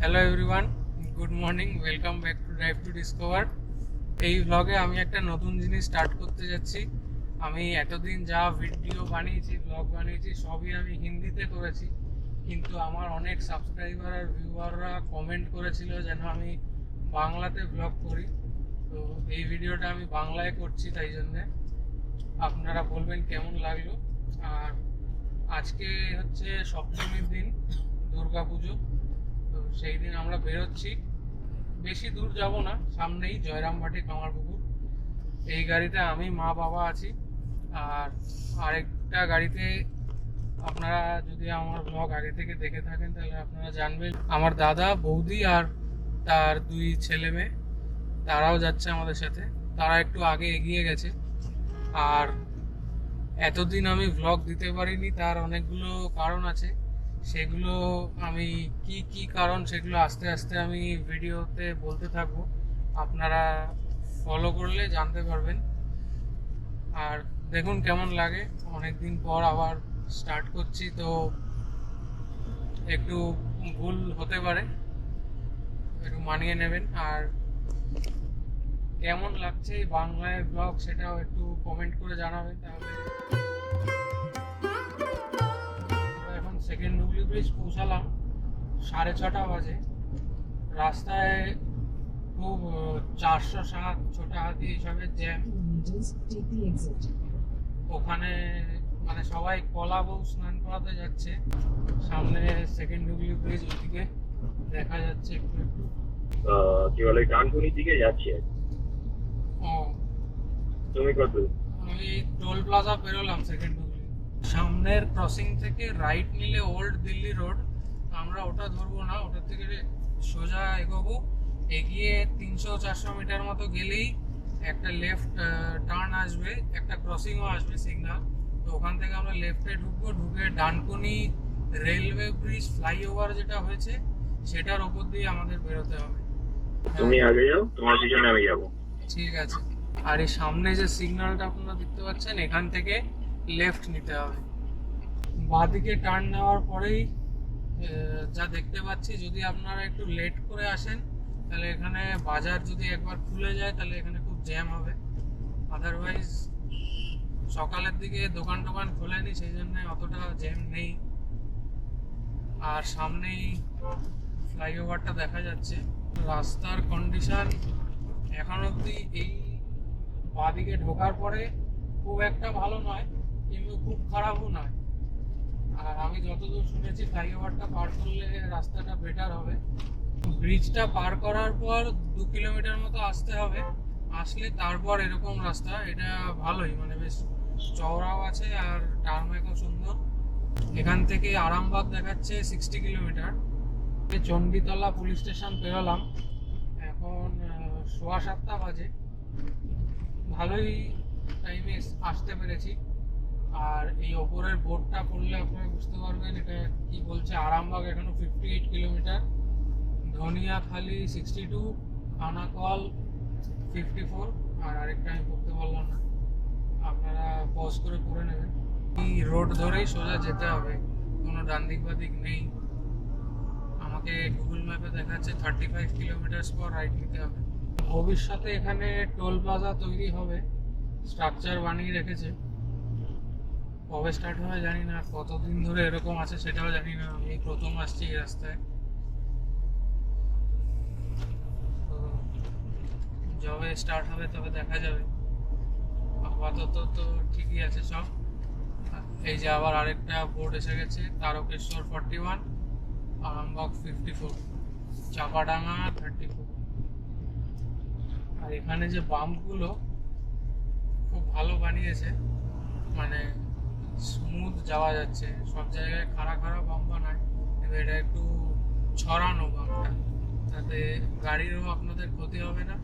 Hello everyone, good morning, welcome back to drive to discover. এই ভ্লগে আমি একটা নতুন জিনিস স্টার্ট করতে যাচ্ছি। আমি এতদিন যা ভিডিও বানিয়েছি, ভ্লগ বানিয়েছি, সবই আমি হিন্দিতে করেছি, কিন্তু আমার অনেক সাবস্ক্রাইবার আর ভিউয়াররা কমেন্ট করেছিল যেন আমি বাংলাতে ভ্লগ করি। তো এই ভিডিওটা আমি বাংলায় করছি, তাই জন্যে আপনারা বলবেন কেমন লাগলো। আর আজকে হচ্ছে সপ্তমীর দিন, দুর্গা পুজো। তো সেই দিন আমরা বেরোচ্ছি, বেশি দূর যাব না, সামনেই জয়রামবাটি কামারপুকুর। এই গাড়িতে আমি, মা, বাবা আছি। আর আরেকটা গাড়িতে আপনারা যদি আমার ব্লগ আগে থেকে দেখে থাকেন তাহলে আপনারা জানবেন, আমার দাদা, বৌদি আর তার দুই ছেলে মেয়ে, তারাও যাচ্ছে আমাদের সাথে। তারা একটু আগে এগিয়ে গেছে। আর এতদিন আমি ভ্লগ দিতে পারিনি, তার অনেকগুলো কারণ আছে। সেগুলো আমি কি কি কারণ, সেগুলো আস্তে আস্তে আমি ভিডিওতে বলতে থাকবো, আপনারা ফলো করলে জানতে পারবেন। আর দেখুন কেমন লাগে, অনেকদিন পর আবার স্টার্ট করছি, তো একটু ভুল হতে পারে, একটু মানিয়ে নেবেন। আর কেমন লাগছে এই বাংলায় ব্লগ সেটাও একটু কমেন্ট করে জানাবেন। তাহলে এখন সেকেন্ড হুগলি ব্রিজ পৌঁছালাম, 6:30 বাজে। রাস্তায় খুব 407 ছোটা হাতি এইসবের জ্যাম। ওখানে মানে সবাই কলা বউ স্নান করাতে যাচ্ছে। সামনে সেকেন্ড হুগলি ব্রিজ, ওদিকে দেখা যাচ্ছে একটু একটু। কি বলে, ডানকুনির দিকে যাচ্ছে। ও, তুমি কত? আমি টোল প্লাজা পেরোলাম সেকেন্ড হুগলি। সামনের ক্রসিং থেকে রাইট নিলে ওল্ড দিল্লি রোড, আমরা ওটা ধরবো না, ওটা থেকে সোজা এগোবো। এগিয়ে 300-400 মিটার মতো গেলেই একটা লেফট টার্ন আসবে, একটা ক্রসিংও আসবে সিগন্যাল। তো ওখান থেকে আমরা লেফটে ঢুকবো, ঢুকে ডানকুনি রেলওয়ে ব্রিজ ফ্লাইওভার যেটা হয়েছে সেটার ওপর দিয়ে আমাদের বেরোতে হবে। তুমি আগে যাও, তোমার পিছনে আমি যাবো। ঠিক আছে। আর এই সামনে যে সিগন্যালটা আপনারা দেখতে পাচ্ছেন, এখান থেকে লেফট নিতে হবে। বাঁদিকে টার্ন নেওয়ার পরেই যা দেখতে পাচ্ছি, যদি আপনারা একটু লেট করে আসেন তাহলে এখানে বাজার যদি একবার খুলে যায় তাহলে এখানে খুব জ্যাম হবে। আদারওয়াইজ সকালের দিকে দোকান টোকান খোলেনি, সেই জন্য অতটা জ্যাম নেই। আর সামনেই ফ্লাইওভারটা দেখা যাচ্ছে। রাস্তার কন্ডিশন এখন অবধি এই বাঁদিকে ঢোকার পরে খুব একটা ভালো নয়, কিন্তু খুব খারাপও নয়। আর আমি যতদূর শুনেছি ফ্লাইওভারটা পার করলে রাস্তাটা বেটার হবে। ব্রিজটা পার করার পর 2 কিলোমিটার মতো আসতে হবে, আসলে তারপর এরকম রাস্তা। এটা ভালোই, মানে বেশ চওড়াও আছে আর টার্মেকও সুন্দর। এখান থেকে আরামবাগ দেখাচ্ছে 60 কিলোমিটার। চণ্ডীতলা পুলিশ স্টেশন পেরোলাম, এখন 7:15 বাজে। ভালোই টাইমে আসতে পেরেছি। আর এই ওপরের বোর্ডটা পড়লে আপনারা বুঝতে পারবেন এটা কি বলছে। আরামবাগ এখনো 58 কিলোমিটার, ধনিয়াখালি 62, খানাকল 54, আর আরেকটা আমি পড়তে পারলাম না, আপনারা পজ করে পড়ে নেবেন। এই রোড ধরেই সোজা যেতে হবে, কোনো ডান দিক বা দিক নেই। আমাকে গুগল ম্যাপে দেখাচ্ছে 35 কিলোমিটার পর রাইট নিতে হবে। ভবিষ্যতে এখানে টোল প্লাজা তৈরি হবে, স্ট্রাকচার বানিয়ে রেখেছে। কবে স্টার্ট হবে জানি না, কতদিন ধরে এরকম আছে সেটাও জানি না। আমি প্রথম আসছি এই রাস্তায়, তো যবে স্টার্ট হবে তবে দেখা যাবে। আপাতত তো ঠিকই আছে সব। এই যে আবার আরেকটা বোর্ড এসে গেছে, তারকেশ্বর 41, আরামবাগ 54, চাপাডাঙ্গা 34। আর এখানে যে বাম্পগুলো খুব ভালো বানিয়েছে, মানে স্মুথ যাওয়া যাচ্ছে। সব জায়গায় খাড়া খাড়া বাম্প বানায়, কিন্তু এটা একটু ছড়ানো বাম্পটা, তাতে গাড়িরও আপনাদের ক্ষতি হবে না।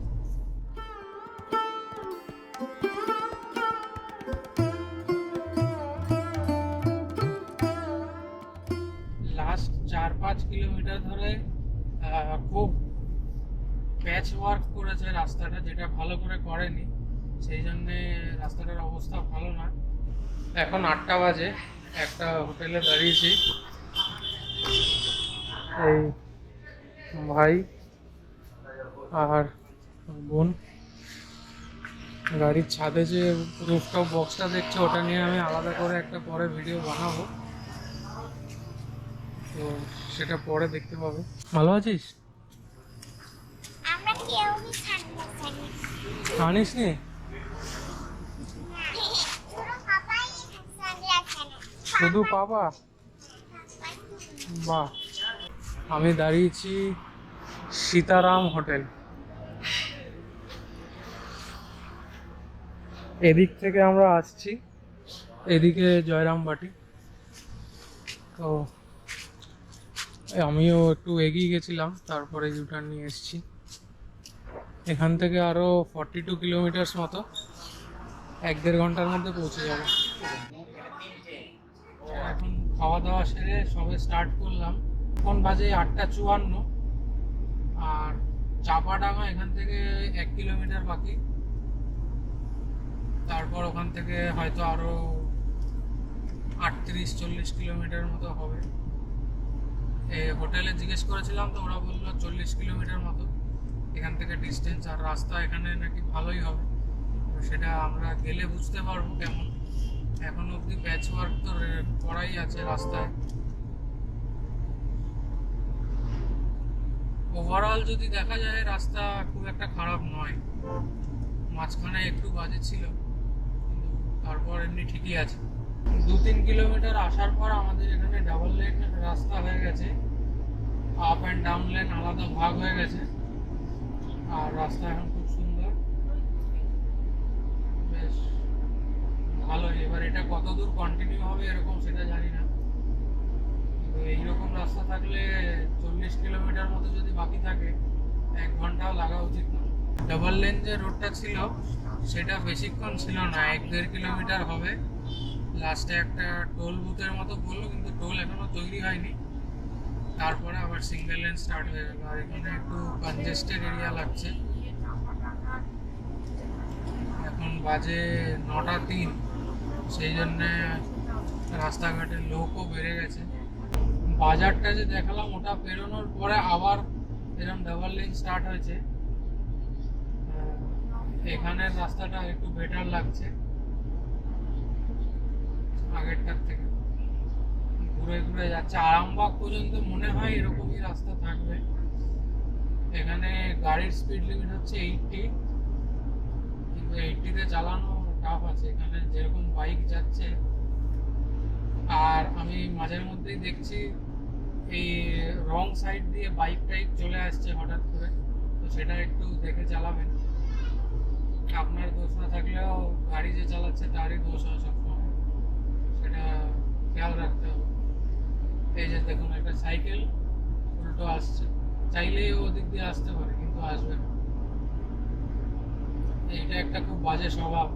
লাস্ট 4-5 কিলোমিটার ধরে খুব প্যাচ ওয়ার্ক করেছে রাস্তাটা, যেটা ভালো করে করেনি, সেই জন্যে রাস্তাটার অবস্থা ভালো না। এখন 8টা বাজে, একটা হোটেলে দাঁড়িয়েছি। এই ভাই আর বোন। গাড়ির ছাদে যে রুফটপ বক্সটা দেখছো ওটা নিয়ে আমি আলাদা করে একটা পরে ভিডিও বানাবো, তো সেটা পরে দেখতে পাবে। ভালো আছিস? আমরা কেউই জানিস নি? শুধু পাপা? বাহ। আমি দাঁড়িয়েছি সীতারাম হোটেল। এদিক থেকে আমরা আসছি, এদিকে জয়রামবাটি। তো আমিও একটু এগিয়ে গেছিলাম, তারপরে ইউটার্ন নিয়ে এসেছি। এখান থেকে আরও 42 কিলোমিটার্স মতো, 1-1.5 ঘন্টার মধ্যে পৌঁছে যাব। এখন খাওয়া দাওয়া সেরে সবে স্টার্ট করলাম। এখন বাজে 8:54, আর চাপাডাঙ্গা এখান থেকে 1 কিলোমিটার বাকি। তারপর ওখান থেকে হয়তো আরো 38-40 কিলোমিটার মতো হবে। হোটেলে জিজ্ঞেস করেছিলাম, তো ওরা বললো 40 কিলোমিটার মতো এখান থেকে ডিস্টেন্স। আর রাস্তা এখানে নাকি ভালোই হবে, তো সেটা আমরা গেলে বুঝতে পারবো কেমন। এখন অবধি প্যাচ ওয়ার্ক তো করাই আছে রাস্তায়। ওভারঅল যদি দেখা যায় রাস্তা খুব একটা খারাপ নয়, মাঝখানে একটু বাজে ছিল, তারপর এমনি ঠিকই আছে। 2-3 কিলোমিটার আসার পর আমাদের এখানে ডাবল লেন রাস্তা হয়ে গেছে, আপ অ্যান্ড ডাউন লেন আলাদা ভাগ হয়ে গেছে। আর রাস্তা এখন খুব সুন্দর, বেশ ভালো। এবার এটা কত দূর কন্টিনিউ হবে এরকম সেটা জানি না, কিন্তু এইরকম রাস্তা থাকলে 40 কিলোমিটার মতো যদি বাকি থাকে, 1 ঘন্টাও লাগা উচিত না। ডাবল লেন যে রোডটা ছিল সেটা বেশিক্ষণ ছিল না, 1-1.5 কিলোমিটার হবে। লাস্টে একটা টোল বুথের মতো বললো, কিন্তু টোল এখনো তৈরি হয়নি। তারপরে আবার সিঙ্গেল লেন স্টার্ট হয়ে গেল। আর এখানে একটু কনজেস্টেড এরিয়া লাগছে। এখন বাজে 9:03, সেই জন্যে রাস্তাঘাটের লোকও বেড়ে গেছে। বাজারটা যে দেখালাম ওটা পেরোনোর পরে আবার এরকম ডাবল লেন স্টার্ট হয়েছে। এখানের রাস্তাটা একটু বেটার লাগছে আগেরটার থেকে, ঘুরে ঘুরে যাচ্ছে। আরামবাগ পর্যন্ত মনে হয় এরকমই রাস্তা থাকবে। এখানে গাড়ির স্পিড লিমিট হচ্ছে 80, কিন্তু 80-তে চালানো টাফ আছে এখানে, যেরকম বাইক যাচ্ছে। আর আমি মাঝের মধ্যেই দেখছি এই রং সাইড দিয়ে বাইক টাইক চলে আসছে হঠাৎ করে, তো সেটা একটু দেখে চালাবেন। আপনার দোষ না থাকলেও গাড়ি যে চালাচ্ছে তারই দোষ হয় সবসময়, সেটা খেয়াল রাখতে হবে। এই যে দেখুন একটা সাইকেল উল্টো আসছে, চাইলেই ও দিক দিয়ে আসতে পারে কিন্তু আসবে না। এইটা একটা খুব বাজে স্বভাব।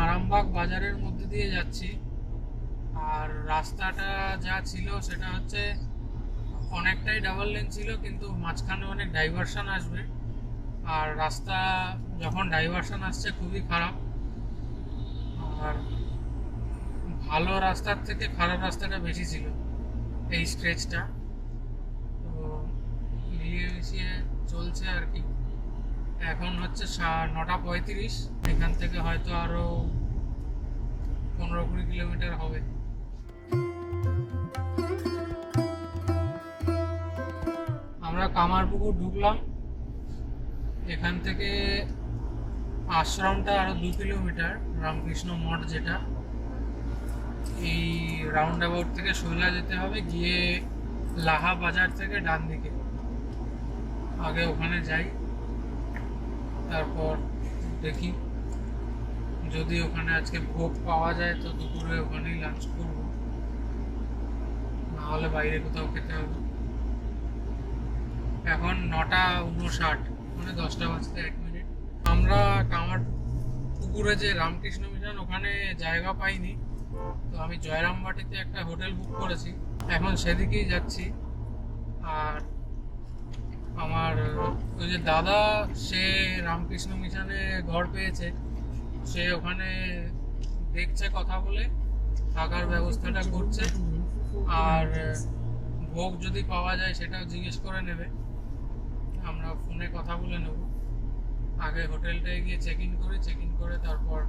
আরামবাগ বাজারের মধ্যে দিয়ে যাচ্ছি, আর রাস্তাটা যা ছিল সেটা হচ্ছে অনেকটাই ডাবল লেন ছিল, কিন্তু মাঝখানে অনেক ডাইভারশন আসবে। আর রাস্তা যখন ডাইভারশন আসছে খুবই খারাপ। আর ভালো রাস্তার থেকে খারাপ রাস্তাটা বেশি ছিল এই স্ট্রেচটা। তো মিলিয়ে মিশিয়ে চলছে আর কি। এখন হচ্ছে 9:35, এখান থেকে হয়তো আরো 15-20 কিলোমিটার হবে। আমরা কামারপুকুর ঢুকলাম, এখান থেকে আশ্রমটা আরো 2 কিলোমিটার, রামকৃষ্ণ মঠ যেটা। এই রাউন্ড অ্যাবাউট থেকে সোজা যেতে হবে, গিয়ে লাহা বাজার থেকে ডান দিকে। আগে ওখানে যাই, তারপর দেখি যদি ওখানে আজকে ভোগ পাওয়া যায় তো দুপুরে ওখানেই লাঞ্চ করব, না হলে বাইরে কোথাও খেতে হবে। এখন 9:59, মানে 10টা বাজতে 1 মিনিট। আমরা কামারপুকুরে যে রামকৃষ্ণ মিশন ওখানে জায়গা পাইনি, তো আমি জয়রামবাটিতে একটা হোটেল বুক করেছি, এখন সেদিকেই যাচ্ছি। আর আমার ওই যে দাদা, সে রামকৃষ্ণ মিশনে ঘর পেয়েছে, সে ওখানে দেখছে, কথা বলে থাকার ব্যবস্থাটা করছে। আর ভোগ যদি পাওয়া যায় সেটাও জিজ্ঞেস করে নেবে। আমরা ফোনে কথা বলে নেব। আগে হোটেলটায় গিয়ে চেক ইন করে তারপর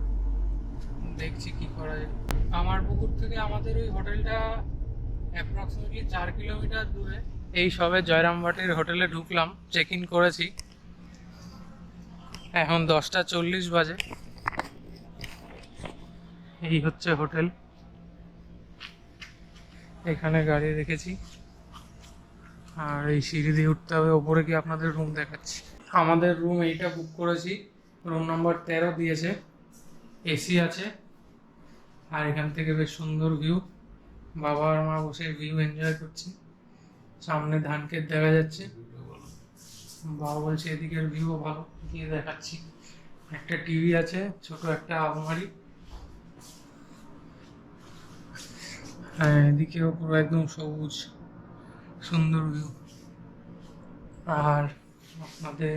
দেখছি কি করা যায়। কামারপুকুর থেকে আমাদের ওই হোটেলটা অ্যাপ্রক্সিমেটলি 4 কিলোমিটার দূরে। এই সবে জয়রামবাটির হোটেলে ঢুকলাম, চেক ইন করেছি। এখন 10টা 40 বাজে। এই হচ্ছে হোটেল, এখানে গাড়ি রেখেছি আর এই সিঁড়ি দিয়ে উঠতে হবে ওপরে, গিয়ে আপনাদের রুম দেখাচ্ছি। আমাদের রুম এইটা বুক করেছি, রুম নাম্বার 13 দিয়েছে, এসি আছে আর এখান থেকে বেশ সুন্দর ভিউ। বাবা আর মা বসে ভিউ এনজয় করছে, সামনে ধান ক্ষেত দেখা যাচ্ছে। বাবা বলছে এদিকের ভিউ ভালো, গিয়ে দেখাচ্ছি। একটা টিভি আছে, ছোট একটা আলমারি, হ্যাঁ এদিকেও পুরো একদম সবুজ, সুন্দর ভিউ। আর আপনাদের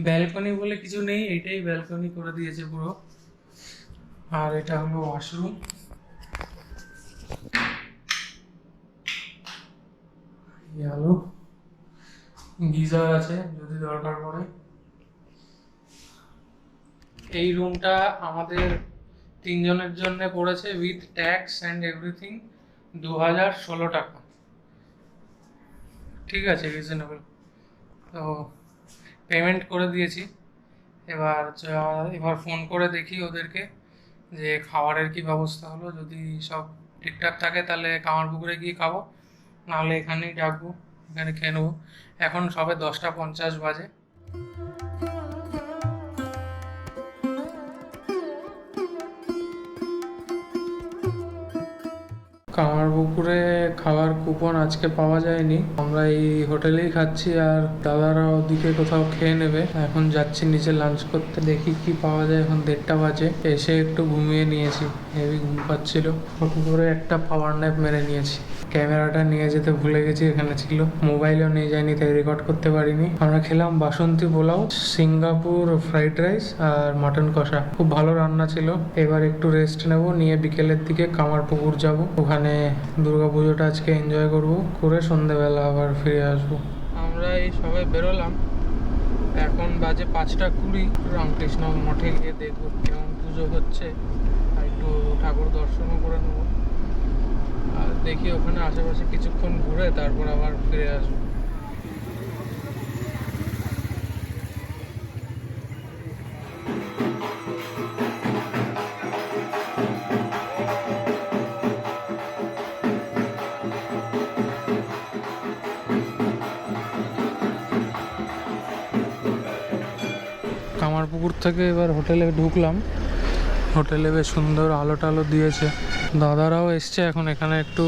ব্যালকনি বলে কিছু নেই, এটাই ব্যালকনি করে দিয়েছে পুরো। আর এটা হলো ওয়াশরুম, আলো, গিজার আছে যদি দরকার পড়ে। এই রুমটা আমাদের 3 জনের জন্য পড়েছে উইথ ট্যাক্স অ্যান্ড এভরিথিং 2016 টাকা। ঠিক আছে, রিজনেবল। তো পেমেন্ট করে দিয়েছি। এবার ফোন করে দেখি ওদেরকে যে খাবারের কি ব্যবস্থা হলো। যদি সব ঠিকঠাক থাকে তাহলে কামারপুকুরে গিয়ে খাবো, নাহলে এখানেই ডাকবো, এখানে খেয়ে নেবো। এখন সবে 10টা 50 বাজে। কামারপুকুরে খাওয়ার কুপন আজকে পাওয়া যায়নি, আমরা এই হোটেলেই খাচ্ছি আর দাদারা ওদিকে কোথাও খেয়ে নেবে। এখন যাচ্ছি নিচে লাঞ্চ করতে, দেখি কি পাওয়া যায়। এখন 1:30 বাজে, এসে একটু ঘুমিয়ে নিয়েছি, হেভি ঘুম পাচ্ছিল। হঠাৎ করে একটা পাওয়ার ন্যাপ মেরে নিয়েছি। ক্যামেরাটা নিয়ে যেতে ভুলে গেছি, এখানে ছিল, মোবাইলও নিয়ে যাইনি তাই রেকর্ড করতে পারিনি। আমরা খেলাম বাসন্তী পোলাও, সিঙ্গাপুর ফ্রাইড রাইস আর মাটন কষা, খুব ভালো রান্না ছিল। এবার একটু রেস্ট নেব, নিয়ে বিকেলের দিকে কামারপুকুর যাব, ওখানে দুর্গা পুজোটা আজকে এনজয় করব, করে সন্ধ্যেবেলা আবার ফিরে আসবো। আমরা এই সবাই বেরোলাম, এখন বাজে 5টা 20। রামকৃষ্ণ মঠে গিয়ে দেখবো কেমন পুজো হচ্ছে, আর একটু ঠাকুর দর্শনও করে নেবো। আর দেখি ওখানে আশেপাশে কিছুক্ষণ ঘুরে তারপর আবার ফিরে আসবো। কামারপুকুর থেকে এবার হোটেলে ঢুকলাম, হোটেলে বেশ সুন্দর আলো টালো দিয়েছে। দাদারাও এসছে, এখন এখানে একটু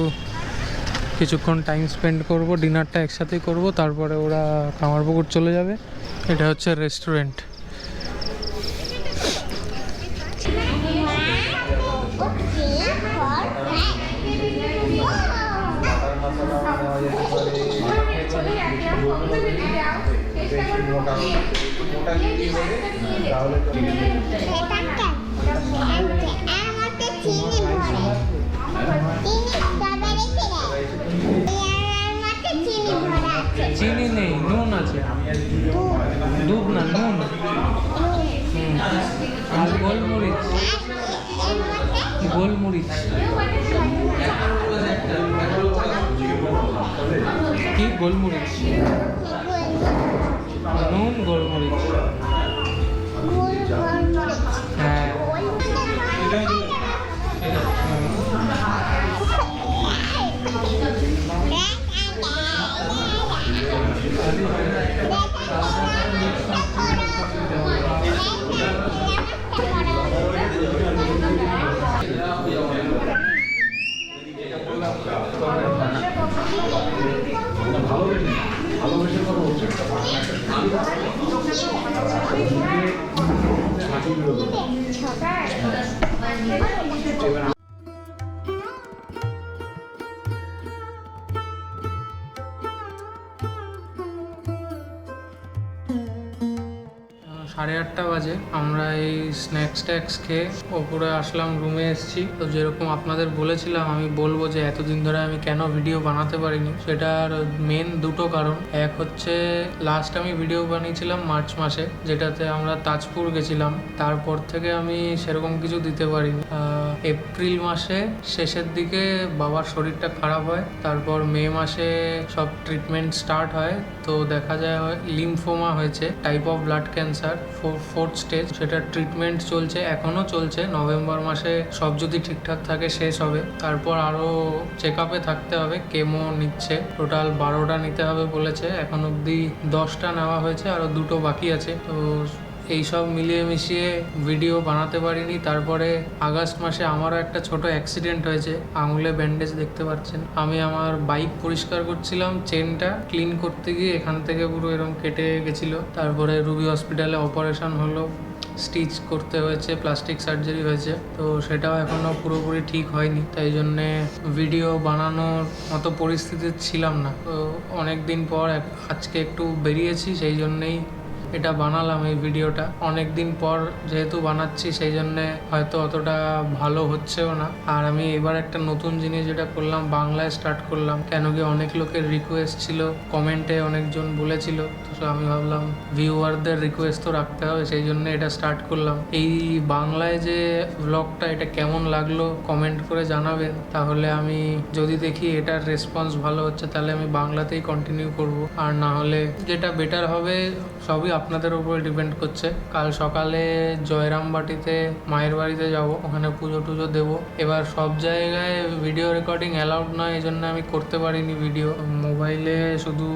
কিছুক্ষণ টাইম স্পেন্ড করব, ডিনারটা একসাথেই করব, তারপরে ওরা কামারপুকুর চলে যাবে। এটা হচ্ছে রেস্টুরেন্ট। চিনি নেই, নুন আছে, দুধ না নুন, আর গোলমরিচ, গোলমরিচ কি, গোলমরিচ, নুন গোলমরিচ, হ্যাঁ। 8:30 বাজে। আমরা এই স্ন্যাক্স ট্যাক্স খেয়ে ওপরে আসলাম, রুমে এসেছি। তো যেরকম আপনাদের বলেছিলাম, আমি বলবো যে এতদিন ধরে আমি কেন ভিডিও বানাতে পারিনি, সেটার মেন দুটো কারণ। এক হচ্ছে লাস্ট আমি ভিডিও বানিয়েছিলাম মার্চ মাসে, যেটাতে আমরা তাজপুর গেছিলাম। তারপর থেকে আমি সেরকম কিছু দিতে পারিনি। এপ্রিল মাসে শেষের দিকে বাবার শরীরটা খারাপ হয়, তারপর মে মাসে সব ট্রিটমেন্ট স্টার্ট হয়। তো দেখা যায় লিম্ফোমা হয়েছে, type of blood cancer, 4th stage. সেটা ট্রিটমেন্ট চলছে, এখনও চলছে। নভেম্বর মাসে সব যদি ঠিকঠাক থাকে শেষ হবে। তারপর আরও চেক আপে থাকতে হবে, কেমো নিচ্ছে। টোটাল 12টা নিতে হবে বলেছে, এখন অবধি 10টা নেওয়া হয়েছে, আরও 2টো বাকি আছে। তো এই সব মিলিয়ে মিশিয়ে ভিডিও বানাতে পারিনি। তারপরে আগস্ট মাসে আমারও একটা ছোট অ্যাক্সিডেন্ট হয়েছে, আঙুলে ব্যান্ডেজ দেখতে পাচ্ছেন। আমি আমার বাইক পরিষ্কার করছিলাম, চেনটা ক্লিন করতে গিয়ে এখান থেকে পুরো এরকম কেটে গেছিলো। তারপরে রুবি হসপিটালে অপারেশন হলো, স্টিচ করতে হয়েছে, প্লাস্টিক সার্জারি হয়েছে। তো সেটাও এখনও পুরোপুরি ঠিক হয়নি, তাই জন্যে ভিডিও বানানোর মতো পরিস্থিতি ছিলাম না। তো অনেক দিন পর আজকে একটু বেরিয়েছি, সেই জন্যেই এটা বানালাম এই ভিডিওটা। অনেক দিন পর যেহেতু বানাচ্ছি, সেই জন্যে হয়তো অতটা ভালো হচ্ছেও না। আর আমি এবার একটা নতুন জিনিস যেটা করলাম, বাংলায় স্টার্ট করলাম। কেন কি অনেক লোকের রিকোয়েস্ট ছিল, কমেন্টে অনেকজন বলেছিল। তো আমি ভাবলাম ভিউয়ারদের রিকোয়েস্ট তো রাখতে হবে, সেই জন্য এটা স্টার্ট করলাম। এই বাংলায় যে ব্লগটা, এটা কেমন লাগলো কমেন্ট করে জানাবেন। তাহলে আমি যদি দেখি এটার রেসপন্স ভালো হচ্ছে, তাহলে আমি বাংলাতেই কন্টিনিউ করব। আর না হলে যেটা বেটার হবে, সবই আপনাদের উপরে ডিপেন্ড করছে। কাল সকালে জয়রামবাটিতে মায়ের বাড়িতে যাব, ওখানে পুজো টুজো দেবো। এবার সব জায়গায় ভিডিও রেকর্ডিং অ্যালাউড নয়, এই জন্য আমি করতে পারিনি ভিডিও। মোবাইলে শুধু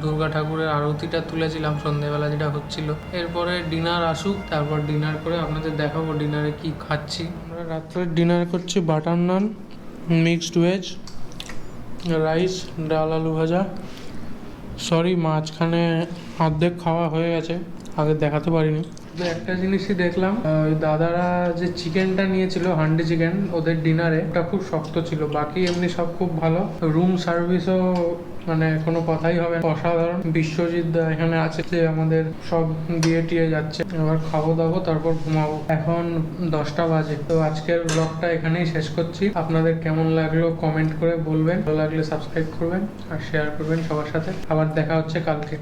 দুর্গা ঠাকুরের আরতিটা তুলেছিলাম সন্ধ্যেবেলা, যেটা হচ্ছিল। এরপরে ডিনার আসুক, তারপর ডিনার করে আপনাদের দেখাবো ডিনারে কি খাচ্ছি। আমরা রাত্রে ডিনার করছি বাটার নান, মিক্সড ভেজ, রাইস, ডাল, আলু ভাজা। সরি, মাঝখানে অর্ধেক খাওয়া হয়ে গেছে, আগে দেখাতে পারিনি। তো একটা জিনিসই দেখলাম, ওই দাদারা যে চিকেনটা নিয়েছিল, হান্ডি চিকেন, ওদের ডিনারে, ওটা খুব শক্ত ছিল। বাকি এমনি সব খুব ভালো। রুম সার্ভিসও মানে কোনো কথাই হবে না, অসাধারণ। বিশ্বজিৎ দা এখানে আছে, যে আমাদের সব দিয়ে টিয়ে যাচ্ছে। এবার খাবো দাবো, তারপর ঘুমাবো। এখন 10টা বাজে। তো আজকের ব্লগটা এখানেই শেষ করছি। আপনাদের কেমন লাগলো কমেন্ট করে বলবেন, ভালো লাগলে সাবস্ক্রাইব করবেন আর শেয়ার করবেন সবার সাথে। আবার দেখা হচ্ছে কালকে।